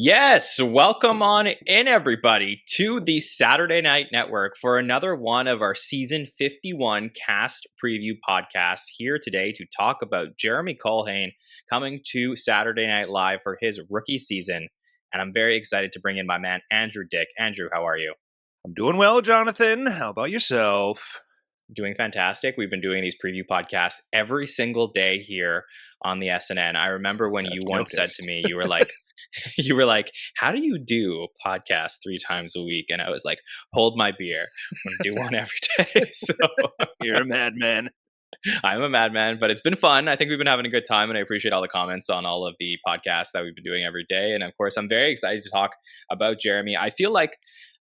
Yes, welcome on in, everybody, to the Saturday Night Network for another one of our season 51 cast preview podcasts. Here today to talk about Jeremy Culhane coming to Saturday Night Live for his rookie season. And I'm very excited to bring in my man, Andrew Dick. Andrew, how are you? I'm doing well, Jonathan. How about yourself? Doing fantastic. We've been doing these preview podcasts every single day here on the SNN. I remember when you I've once said to noticed. me, you were like, you were like, how do you do podcasts 3 times a week? And I was like, hold my beer. I'm going to do one every day. So You're a madman. I'm a madman, but it's been fun. I think we've been having a good time, and I appreciate all the comments on all of the podcasts that we've been doing every day. And of course, I'm very excited to talk about Jeremy. I feel like,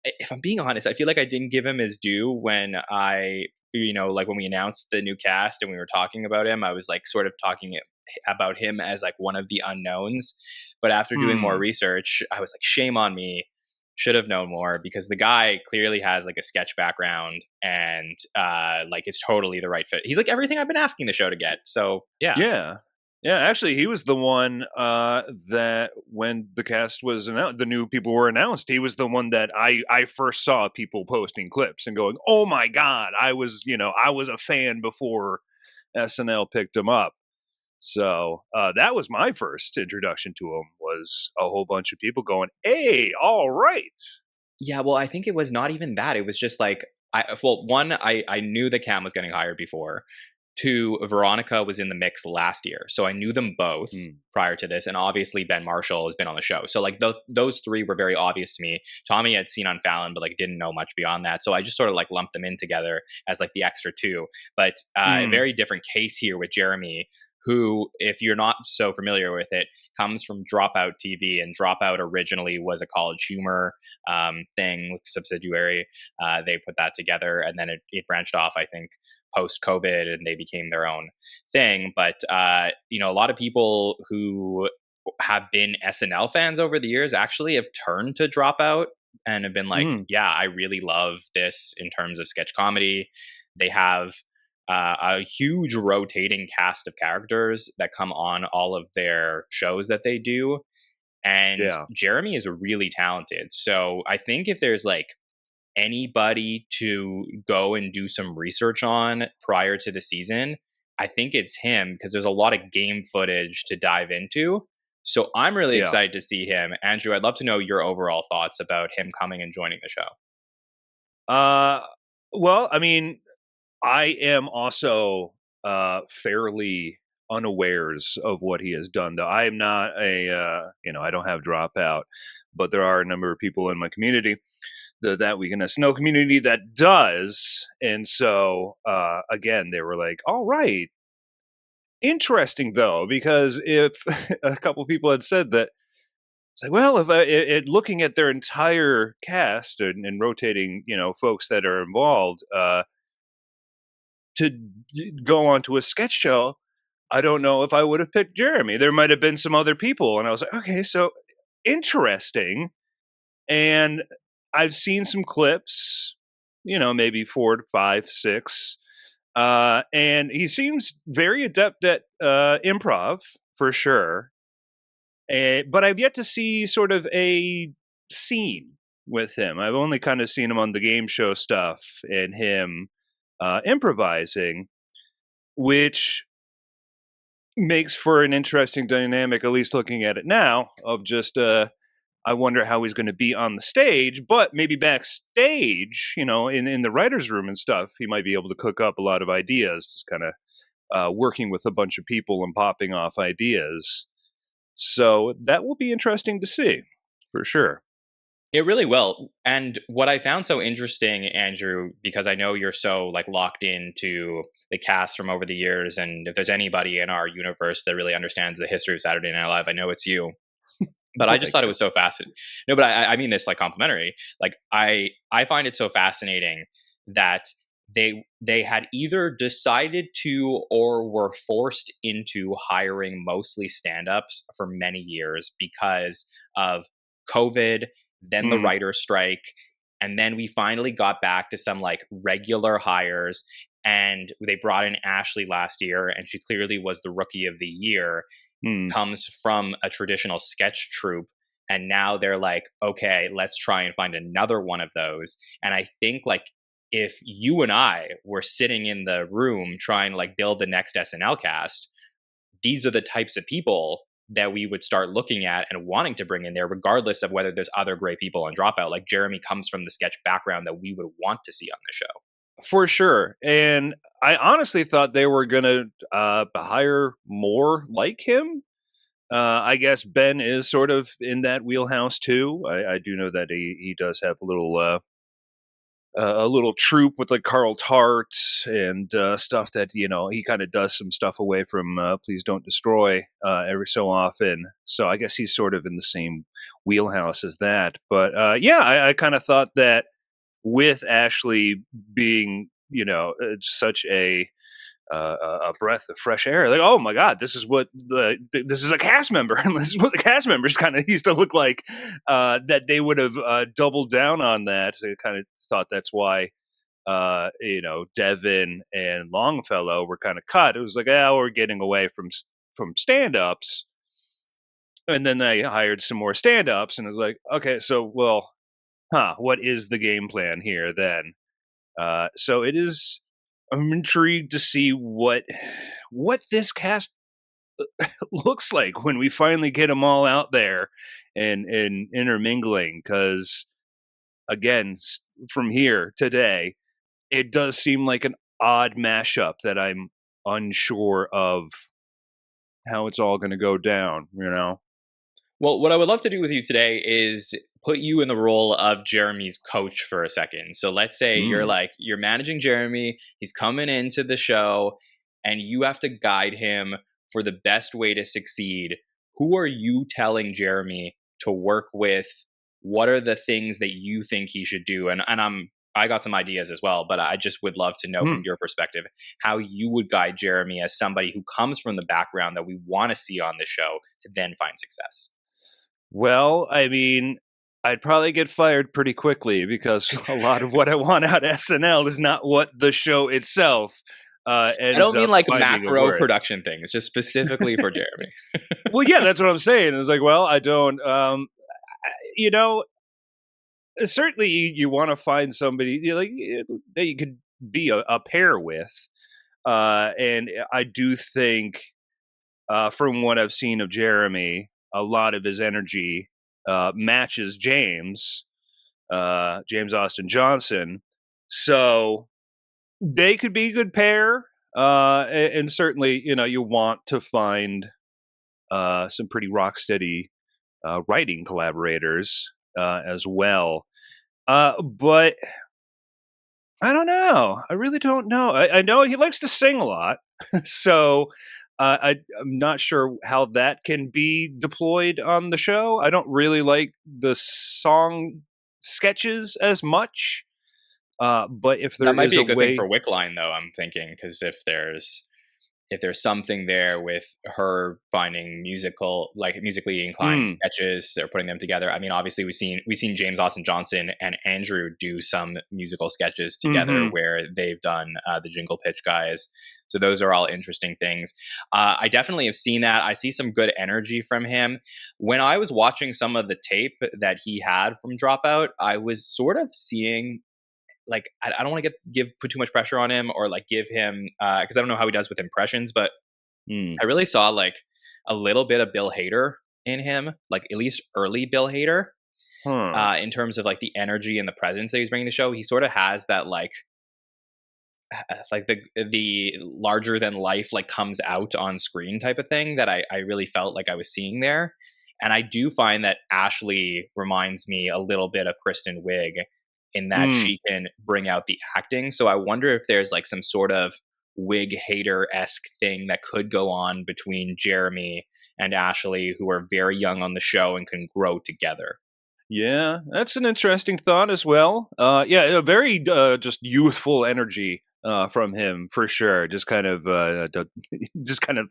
if I'm being honest, I feel like I didn't give him his due when like when we announced the new cast and we were talking about him. I was like sort of talking about him as like one of the unknowns. But after doing more research, I was like, shame on me. Should have known more, because the guy clearly has like a sketch background and like is totally the right fit. He's like everything I've been asking the show to get. So yeah. Yeah. Actually, he was the one that when the cast was announced, the new people were announced. He was the one that I first saw people posting clips and going, "Oh my god, I was a fan before SNL picked him up." So that was my first introduction to him. Was a whole bunch of people going, "Hey, all right." Yeah, well, I think it was not even that. It was just like I knew that Cam was getting hired before. Two, Veronica was in the mix last year, so I knew them both prior to this, and obviously Ben Marshall has been on the show. So like those three were very obvious to me. Tommy had seen on Fallon, but like didn't know much beyond that. So I just sort of like lumped them in together as like the extra two. But a very different case here with Jeremy, who, if you're not so familiar with it, comes from Dropout TV, and Dropout originally was a College Humor thing with subsidiary. They put that together, and then it branched off, I think, post COVID, and they became their own thing. But a lot of people who have been SNL fans over the years actually have turned to Dropout and have been like, yeah, I really love this in terms of sketch comedy. They have a huge rotating cast of characters that come on all of their shows that they do. And Jeremy is really talented. So I think if there's like anybody to go and do some research on prior to the season, I think it's him, because there's a lot of game footage to dive into. So I'm really excited to see him. Andrew, I'd love to know your overall thoughts about him coming and joining the show. Well, I mean, I am also fairly unawares of what he has done, though. I am not I don't have Dropout, but there are a number of people in my community, the That Week in SNL community, that does. And so, again, they were like, all right, interesting, though, because if a couple people had said that, it's like, well, if looking at their entire cast and rotating, folks that are involved, to go onto a sketch show, I don't know if I would have picked Jeremy. There might have been some other people. And I was like, okay, so interesting. And I've seen some clips, maybe 4 to 5, 6. And he seems very adept at improv, for sure. But I've yet to see sort of a scene with him. I've only kind of seen him on the game show stuff and him improvising, which makes for an interesting dynamic, at least looking at it now, of just I wonder how he's going to be on the stage, but maybe backstage, in the writer's room and stuff, he might be able to cook up a lot of ideas, just kind of working with a bunch of people and popping off ideas. So that will be interesting to see, for sure. It really will. And what I found so interesting, Andrew, because I know you're so like locked into the cast from over the years, and if there's anybody in our universe that really understands the history of Saturday Night Live, I know it's you. But I just thought it was so fascinating. No, but I mean this like complimentary. Like I find it so fascinating that they had either decided to or were forced into hiring mostly stand-ups for many years because of COVID, then the writer's strike, and then we finally got back to some like regular hires, and they brought in Ashley last year, and she clearly was the rookie of the year. Comes from a traditional sketch troupe And now they're like, okay, let's try and find another one of those. And I think like if you and I were sitting in the room trying to like build the next SNL cast, these are the types of people that we would start looking at and wanting to bring in there, regardless of whether there's other great people on Dropout. Like Jeremy comes from the sketch background that we would want to see on the show. For sure. And I honestly thought they were going to hire more like him. I guess Ben is sort of in that wheelhouse too. I do know that he does have a little troupe with like Carl Tart and stuff that, you know, he kind of does some stuff away from Please Don't Destroy every so often. So I guess he's sort of in the same wheelhouse as that. But yeah, I kind of thought that with Ashley being, you know, such a breath of fresh air. Like, oh my God, this is what this is a cast member, and this is what the cast members kind of used to look like. That they would have doubled down on that. I kind of thought that's why, you know, Devin and Longfellow were kind of cut. It was like, we're getting away from stand-ups, and then they hired some more stand-ups, and it was like, okay, so well, what is the game plan here then? So it is. I'm intrigued to see what this cast looks like when we finally get them all out there and intermingling. Because again, from here today, it does seem like an odd mashup that I'm unsure of how it's all going to go down. You know. Well, what I would love to do with you today is put you in the role of Jeremy's coach for a second. So let's say you're managing Jeremy, he's coming into the show, and you have to guide him for the best way to succeed. Who are you telling Jeremy to work with? What are the things that you think he should do? And I got some ideas as well, but I just would love to know from your perspective how you would guide Jeremy as somebody who comes from the background that we want to see on the show to then find success. Well, I mean, I'd probably get fired pretty quickly because a lot of what I want out of SNL is not what the show itself ends I don't mean like macro worth. production things, just specifically for Jeremy. Well, yeah, that's what I'm saying. It's like, well, I don't, you know, certainly you want to find somebody like that you could be a pair with. And I do think, from what I've seen of Jeremy, a lot of his energy matches James Austin Johnson. So they could be a good pair. And certainly, you know, you want to find some pretty rock steady writing collaborators as well. But I don't know. I really don't know. I know he likes to sing a lot. So I'm not sure how that can be deployed on the show. I don't really like the song sketches as much. But if there that might is be a good way thing for Wickline, though, I'm thinking, because if there's something there with her finding musically inclined sketches or putting them together. I mean, obviously we've seen James Austin Johnson and Andrew do some musical sketches together where they've done the Jingle Pitch guys. So those are all interesting things. I definitely have seen that. I see some good energy from him. When I was watching some of the tape that he had from Dropout, I was sort of seeing, like, I don't want to put too much pressure on him or like give him because I don't know how he does with impressions, but I really saw like a little bit of Bill Hader in him, like at least early Bill Hader, in terms of like the energy and the presence that he's bringing to the show. He sort of has that like the larger than life like comes out on screen type of thing that I really felt like I was seeing there. And I do find that Ashley reminds me a little bit of Kristen Wiig in that she can bring out the acting. So I wonder if there's like some sort of Wig Hater-esque thing that could go on between Jeremy and Ashley, who are very young on the show and can grow together. Yeah, that's an interesting thought as well. Yeah, a very just youthful energy from him for sure. Just kind of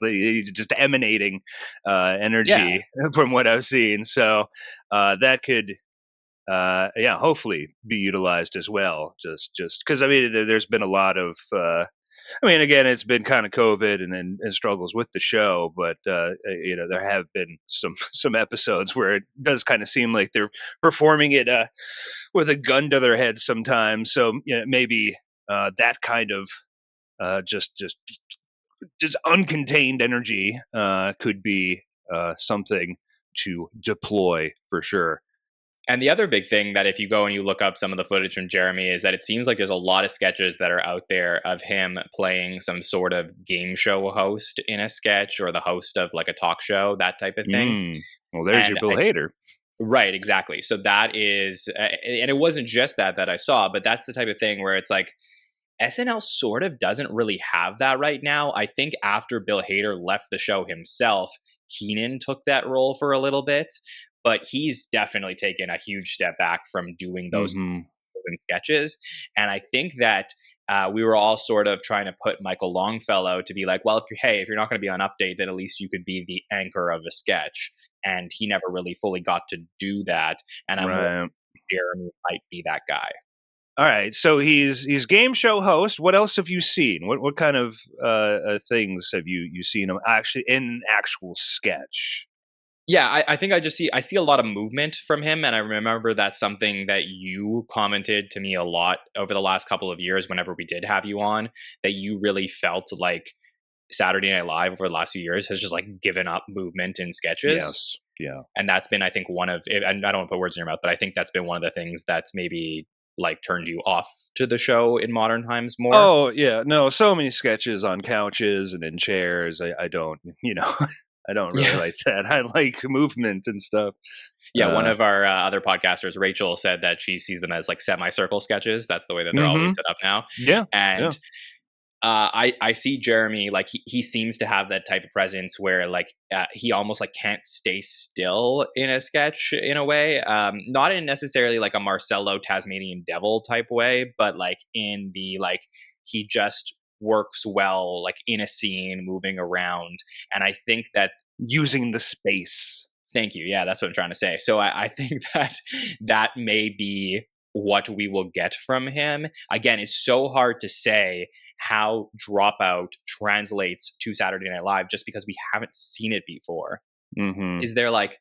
he's just emanating energy from what I've seen. So that could hopefully be utilized as well. Just because I mean, there's been a lot of I mean, again, it's been kind of COVID and struggles with the show, but there have been some episodes where it does kind of seem like they're performing it with a gun to their head sometimes. So maybe that kind of just uncontained energy could be something to deploy for sure. And the other big thing that if you go and you look up some of the footage from Jeremy is that it seems like there's a lot of sketches that are out there of him playing some sort of game show host in a sketch or the host of like a talk show, that type of thing. Well, there's your Bill Hader. Right, exactly. So that is, and it wasn't just that I saw, but that's the type of thing where it's like SNL sort of doesn't really have that right now. I think after Bill Hader left the show himself, Keenan took that role for a little bit, but he's definitely taken a huge step back from doing those sketches. And I think that we were all sort of trying to put Michael Longfellow to be like, well, if you're not going to be on Update, then at least you could be the anchor of a sketch. And he never really fully got to do that. And I'm wondering if Jeremy might be that guy. All right, so he's game show host. What else have you seen? What kind of things have you seen him actually in an actual sketch? Yeah, I think I see a lot of movement from him, and I remember that's something that you commented to me a lot over the last couple of years whenever we did have you on, that you really felt like Saturday Night Live over the last few years has just like given up movement in sketches. Yes. Yeah. And that's been, I think, and I don't want to put words in your mouth, but I think that's been one of the things that's maybe like turned you off to the show in modern times more. Oh yeah, no, so many sketches on couches and in chairs. I don't, I don't really like that. I like movement and stuff. Yeah, one of our other podcasters, Rachel, said that she sees them as like semicircle sketches. That's the way that they're always set up now. Yeah, and I see Jeremy, like he seems to have that type of presence where like he almost like can't stay still in a sketch in a way, not in necessarily like a Marcello Tasmanian Devil type way, but like in the like he just works well like in a scene moving around. And I think that using the space. Thank you. Yeah, that's what I'm trying to say. So I think that may be what we will get from him. Again, it's so hard to say how Dropout translates to Saturday Night Live just because we haven't seen it before. Is there like,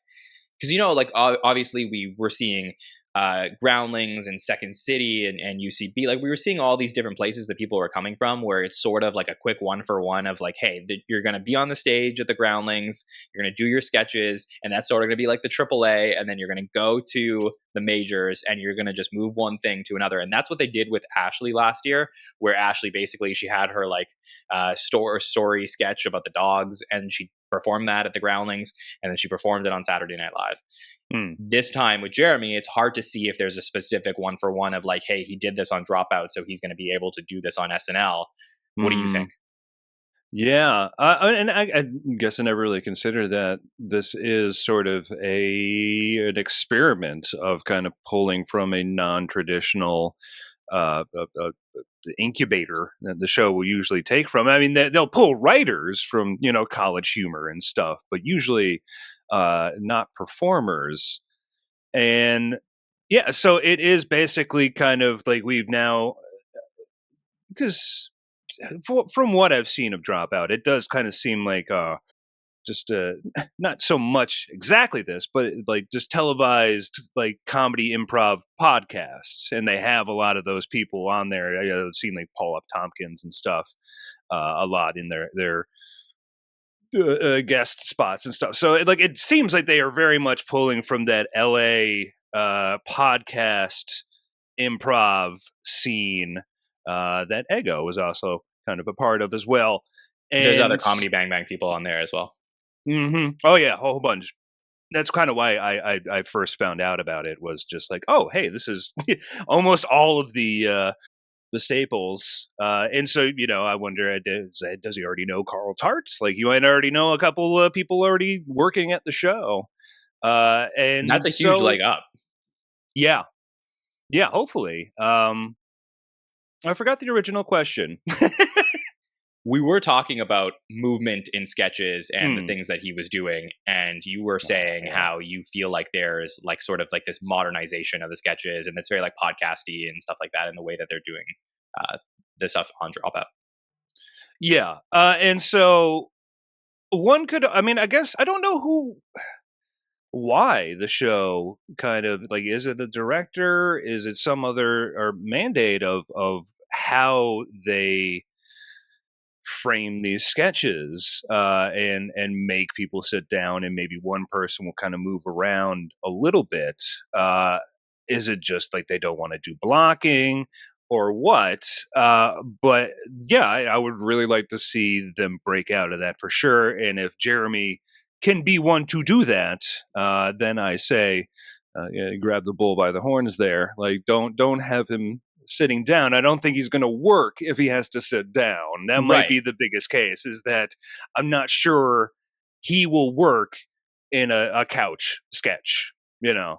because like obviously we were seeing Groundlings and Second City and UCB, like we were seeing all these different places that people were coming from where it's sort of like a quick 1-for-1 of like, hey, you're going to be on the stage at the Groundlings, you're going to do your sketches, and that's sort of going to be like the AAA, and then you're going to go to the majors and you're going to just move one thing to another. And that's what they did with Ashley last year, where Ashley basically she had her like story sketch about the dogs and she performed that at the Groundlings and then she performed it on Saturday Night Live. This time with Jeremy, it's hard to see if there's a specific 1-for-1 of like, hey, he did this on Dropout, so he's going to be able to do this on SNL. What do you think? Yeah, and I guess I never really considered that this is sort of an experiment of kind of pulling from a non-traditional incubator that the show will usually take from. I mean, they'll pull writers from College Humor and stuff, but usually not performers. And yeah, so it is basically kind of like we've now, because from what I've seen of Dropout, it does kind of seem like just not so much exactly this, but like just televised like comedy improv podcasts, and they have a lot of those people on there. I've seen like Paul F. Tompkins and stuff a lot in their guest spots and stuff. So it seems like they are very much pulling from that LA podcast improv scene that Ego was also kind of a part of as well. And there's other Comedy Bang Bang people on there as well. Oh yeah, a whole bunch. That's kind of why I first found out about it, was just like, oh hey, this is almost all of the staples. And so, I wonder, does he already know Carl Tarts? Like, you might already know a couple of people already working at the show. And that's a huge leg up. Yeah. Yeah, hopefully. I forgot the original question. We were talking about movement in sketches and the things that he was doing. And you were saying how you feel like there's like sort of like this modernization of the sketches and it's very like podcasty and stuff like that in the way that they're doing the stuff on Dropout. Yeah. And so one could, I mean, I guess, I don't know why the show kind of like, is it the director? Is it some other or mandate of how they frame these sketches and make people sit down and maybe one person will kind of move around a little bit. Is it just like they don't want to do blocking or what? But yeah, I would really like to see them break out of that for sure. And if Jeremy can be one to do that, then I say, yeah, grab the bull by the horns there. Like, don't have him sitting down. I don't think he's going to work if he has to sit down. That might Right. be the biggest case, is that I'm not sure he will work in a couch sketch, you know?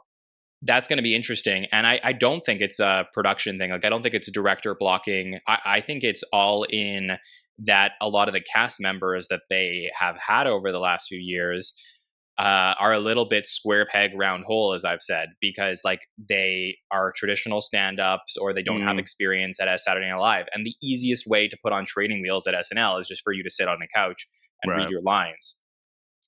That's going to be interesting. And I don't think it's a production thing. Like, I don't think it's a director blocking. I think it's all in that a lot of the cast members that they have had over the last few years are a little bit square peg round hole, as I've said, because like they are traditional stand-ups or they don't have Mm, experience at Saturday Night Live. And the easiest way to put on training wheels at SNL is just for you to sit on a couch and read right. your lines.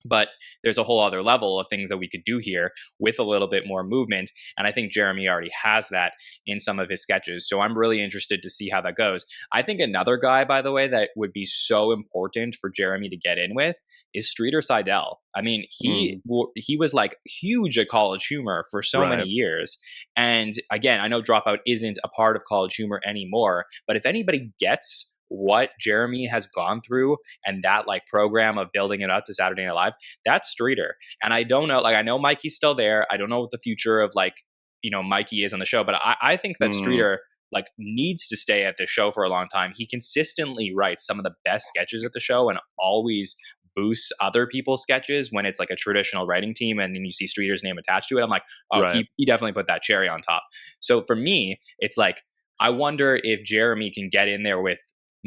But there's a whole other level of things that we could do here with a little bit more movement. And I think Jeremy already has that in some of his sketches. So I'm really interested to see how that goes. I think another guy, by the way, that would be so important for Jeremy to get in with is Streeter Seidel. I mean, Mm, he was like huge at College Humor for so many right. years. And again, I know Dropout isn't a part of College Humor anymore, but if anybody gets what Jeremy has gone through and that like program of building it up to Saturday Night Live, that's Streeter. And I don't know, like I know Mikey's still there. I don't know what the future of like, Mikey is on the show, but I think that Mm, Streeter like needs to stay at the show for a long time. He consistently writes some of the best sketches at the show and always boosts other people's sketches when it's like a traditional writing team and then you see Streeter's name attached to it. I'm like, oh, right. he definitely put that cherry on top. So for me, it's like I wonder if Jeremy can get in there with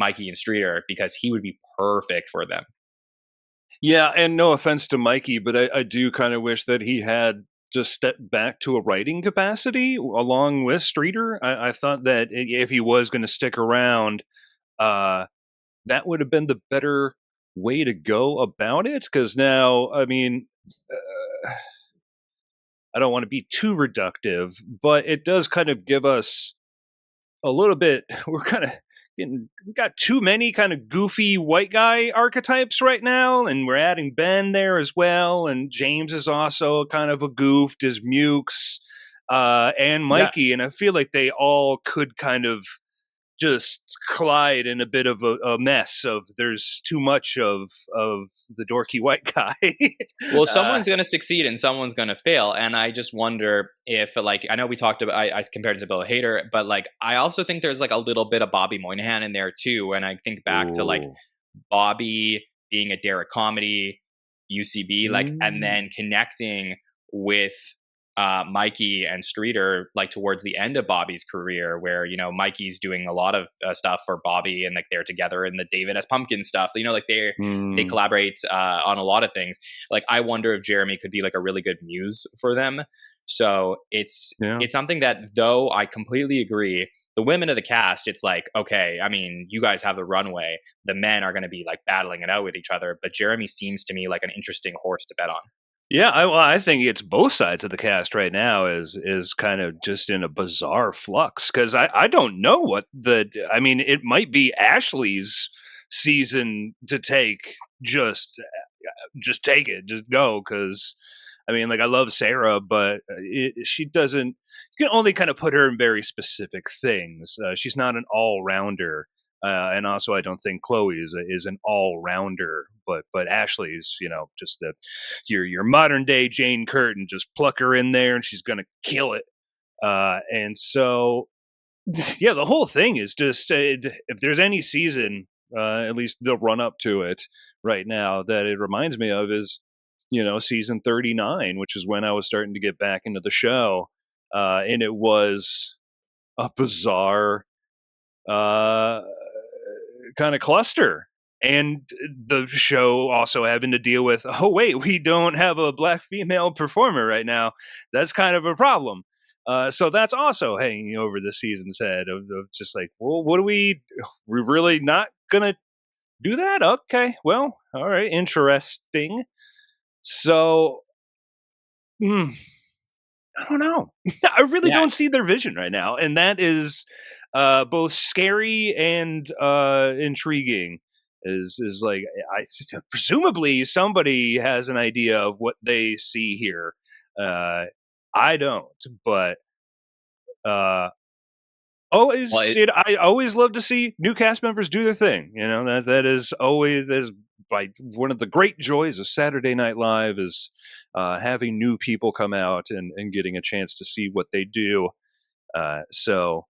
Mikey and Streeter because he would be perfect for them. Yeah, and no offense to Mikey, but I do kind of wish that he had just stepped back to a writing capacity along with Streeter. I thought that if he was going to stick around, uh, that would have been the better way to go about it. Because now, I mean, I don't want to be too reductive, but it does kind of give us a little bit. We're kind of getting, we got too many kind of goofy white guy archetypes right now, and we're adding Ben there as well. And James is also kind of a goof, as Mukes, and Yeah. Mikey. And I feel like they all could kind of just collide in a bit of a mess of there's too much of the dorky white guy. Well, uh, someone's going to succeed and someone's going to fail. And I just wonder if, like, I know we talked about, I compared it to Bill Hader, but like, I also think there's like a little bit of Bobby Moynihan in there too. And I think back to like Ooh. Bobby being a Derek comedy, UCB, like, and Mm. then connecting with Mikey and Streeter, like towards the end of Bobby's career, where Mikey's doing a lot of stuff for Bobby, and like they're together in the David S. Pumpkin stuff. Like they Mm. collaborate on a lot of things. Like I wonder if Jeremy could be like a really good muse for them. So Yeah. it's something that, though I completely agree, the women of the cast, it's like, okay, I mean, you guys have the runway. The men are going to be like battling it out with each other. But Jeremy seems to me like an interesting horse to bet on. Yeah, I think it's both sides of the cast right now is kind of just in a bizarre flux because I don't know what I mean, it might be Ashley's season to take. Just take it, just go, because I mean, like, I love Sarah, but she doesn't. You can only kind of put her in very specific things. She's not an all rounder. And also, I don't think Chloe is an all rounder, but Ashley's, just your modern day Jane Curtin. Just pluck her in there, and she's gonna kill it. And so, yeah, the whole thing is just if there's any season, at least the run up to it right now that it reminds me of is season 39, which is when I was starting to get back into the show, and it was a bizarre uh, kind of cluster. And the show also having to deal with, oh, wait, we don't have a black female performer right now. That's kind of a problem. So that's also hanging over the season's head of just like, well, what are we're really not going to Do that? Okay. Well, all right. Interesting. So, I don't know. I really Yeah. don't see their vision right now, and that is both scary and intriguing. Is like I presumably somebody has an idea of what they see here. Uh, I don't, but uh, Well, I always love to see new cast members do their thing. You know, that is always that is by one of the great joys of Saturday Night Live is having new people come out and getting a chance to see what they do. So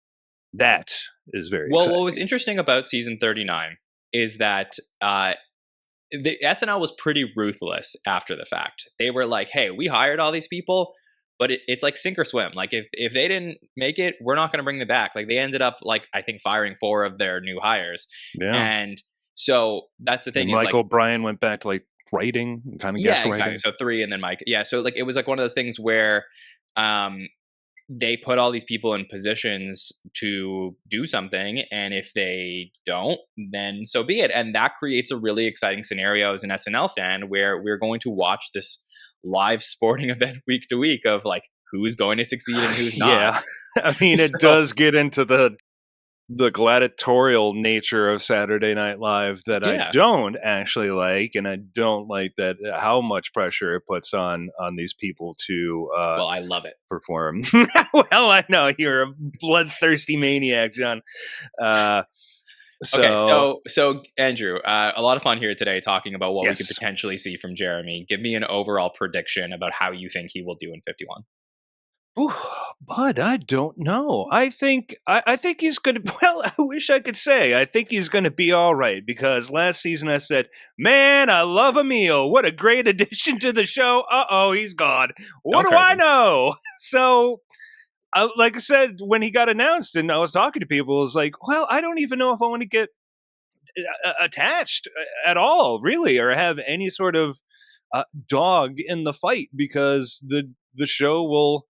that is very well, what was exciting. interesting about season 39 is that the SNL was pretty ruthless after the fact. They were like, "Hey, we hired all these people, but it's like sink or swim. Like if they didn't make it, we're not going to bring them back." Like they ended up like I think firing 4 of their new hires, Yeah, and so that's the and thing is Mike like, O'Brien went back to like writing, kind of yeah, guest exactly. writing. So 3 and then Mike. Yeah, so like it was like one of those things where um they put all these people in positions to do something, and if they don't, then so be it. And that creates a really exciting scenario as an SNL fan where we're going to watch this live sporting event week to week of like who's going to succeed and who's not. Yeah, I mean it So does get into the gladiatorial nature of Saturday Night Live that I yeah, don't actually like, and I don't like that how much pressure it puts on these people to well, I love it. perform. Well, I know you're a bloodthirsty maniac, John. Uh, Okay, so so Andrew, a lot of fun here today talking about what we could yes. potentially see from Jeremy. Give me an overall prediction about how you think he will do in 51. Ooh, but I don't know. I think he's gonna. Well, I wish I could say I think he's gonna be all right because last season I said, "Man, I love Emil. What a great addition to the show." Oh, he's gone. What Don't do curse I him. know? So, like I said, when he got announced and I was talking to people, it was like, well, I don't even know if I want to get attached at all, really, or have any sort of dog in the fight because the show will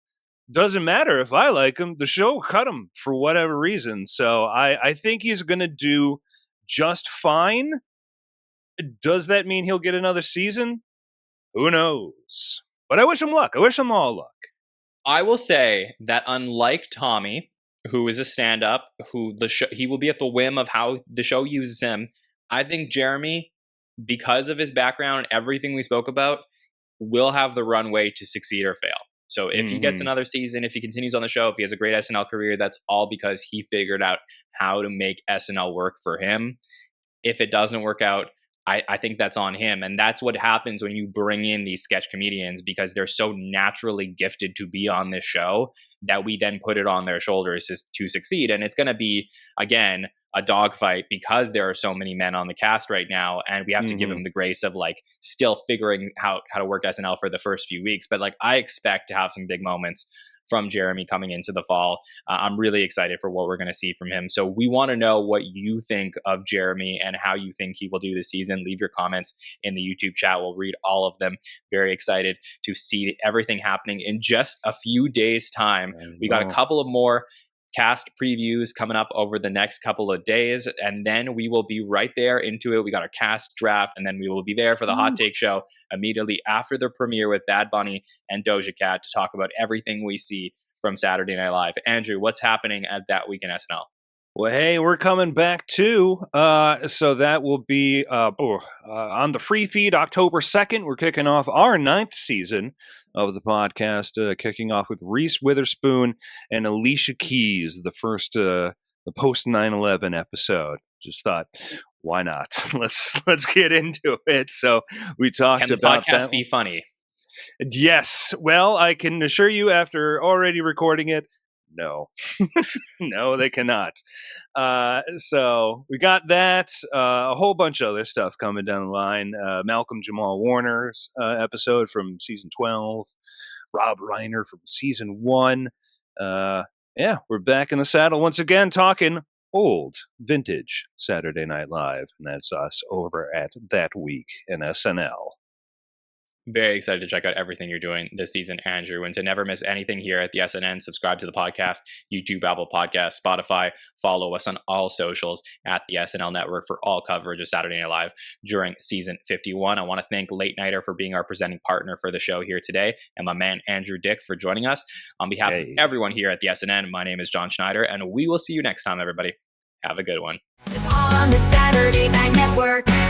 doesn't matter if I like him. The show cut him for whatever reason. So I think he's going to do just fine. Does that mean he'll get another season? Who knows? But I wish him luck. I wish him all luck. I will say that unlike Tommy, who is a stand-up, who the show he will be at the whim of how the show uses him. I think Jeremy, because of his background, everything we spoke about, will have the runway to succeed or fail. So if he gets Mm-hmm. another season, if he continues on the show, if he has a great SNL career, that's all because he figured out how to make SNL work for him. If it doesn't work out, I think that's on him. And that's what happens when you bring in these sketch comedians because they're so naturally gifted to be on this show that we then put it on their shoulders to succeed. And it's going to be, again, a dogfight because there are so many men on the cast right now. And we have to give Mm-hmm. him the grace of like still figuring out how to work SNL for the first few weeks. But like, I expect to have some big moments from Jeremy coming into the fall. I'm really excited for what we're going to see from him. So we want to know what you think of Jeremy and how you think he will do this season. Leave your comments in the YouTube chat. We'll read all of them. Very excited to see everything happening in just a few days' time. We got a couple of more cast previews coming up over the next couple of days, and then we will be right there into it. We got our cast draft, and then we will be there for the hot take show immediately after the premiere with Bad Bunny and Doja Cat to talk about everything we see from Saturday Night Live. Andrew, what's happening at That Week in SNL? Well, hey, we're coming back too. So that will be on the free feed October 2nd. We're kicking off our 9th season of the podcast, kicking off with Reese Witherspoon and Alicia Keys, the first the post 9/11 episode. Just thought, why not? Let's get into it. So we talked Can the about podcast that. be funny? Yes. Well, I can assure you after already recording it, no. No, they cannot. So we got that. A whole bunch of other stuff coming down the line. Malcolm Jamal Warner's episode from season 12. Rob Reiner from season 1. Yeah, we're back in the saddle once again talking old, vintage Saturday Night Live. And that's us over at That Week in SNL. Very excited to check out everything you're doing this season, Andrew. And to never miss anything here at the SNN, subscribe to the podcast, YouTube, Apple Podcasts, Spotify. Follow us on all socials at the SNL Network for all coverage of Saturday Night Live during season 51. I want to thank Late Nighter for being our presenting partner for the show here today, and my man Andrew Dick for joining us. On behalf of everyone here at the SNN, my name is John Schneider, and we will see you next time, everybody. Have a good one. It's on the Saturday Night Network.